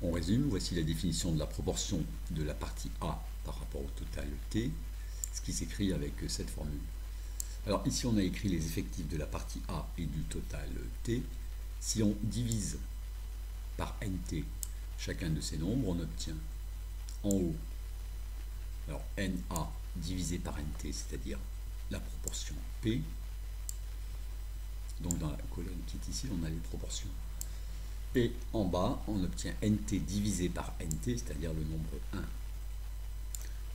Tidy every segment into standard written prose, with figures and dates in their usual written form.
On résume, voici la définition de la proportion de la partie A par rapport au total T, ce qui s'écrit avec cette formule. Alors ici on a écrit les effectifs de la partie A et du total T. Si on divise par NT chacun de ces nombres, on obtient en haut, alors NA divisé par NT, c'est-à-dire la proportion P. Donc dans la colonne qui est ici, on a les proportions. Et en bas, on obtient NT divisé par NT, c'est-à-dire le nombre 1.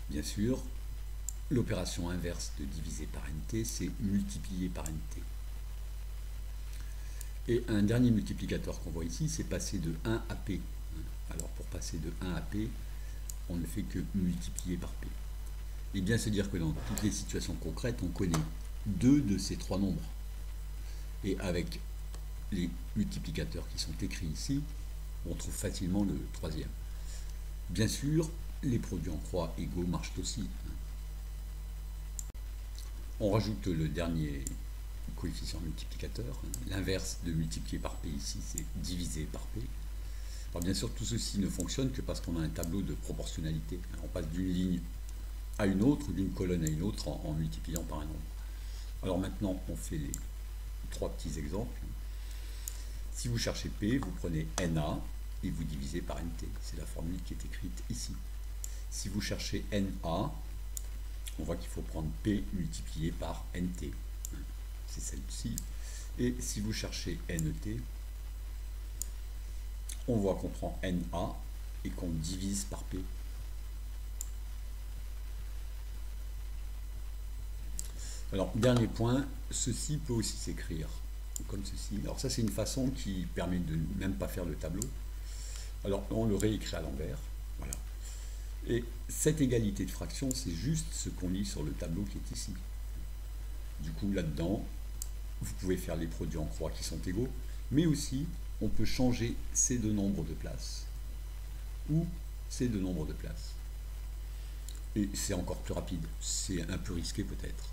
Bien sûr, l'opération inverse de diviser par NT, c'est multiplier par NT. Et un dernier multiplicateur qu'on voit ici, c'est passer de 1 à P. Alors pour passer de 1 à P, on ne fait que multiplier par P. Et bien se dire que dans toutes les situations concrètes, on connaît deux de ces trois nombres. Et avec les multiplicateurs qui sont écrits ici, on trouve facilement le troisième. Bien sûr, les produits en croix égaux marchent aussi. On rajoute le dernier coefficient multiplicateur. L'inverse de multiplier par P ici, c'est diviser par P. Alors bien sûr, tout ceci ne fonctionne que parce qu'on a un tableau de proportionnalité. On passe d'une ligne à une autre, d'une colonne à une autre en multipliant par un nombre. Alors maintenant, on fait les trois petits exemples. Si vous cherchez P, vous prenez NA et vous divisez par NT. C'est la formule qui est écrite ici. Si vous cherchez NA, on voit qu'il faut prendre P multiplié par NT. C'est celle-ci. Et si vous cherchez NT, on voit qu'on prend NA et qu'on divise par P. Alors, dernier point, ceci peut aussi s'écrire comme ceci. Alors ça, c'est une façon qui permet de ne même pas faire le tableau. Alors, on le réécrit à l'envers. Voilà. Et cette égalité de fractions, c'est juste ce qu'on lit sur le tableau qui est ici. Du coup, là-dedans, vous pouvez faire les produits en croix qui sont égaux, mais aussi, on peut changer ces deux nombres de place ou ces deux nombres de place. Et c'est encore plus rapide. C'est un peu risqué peut-être.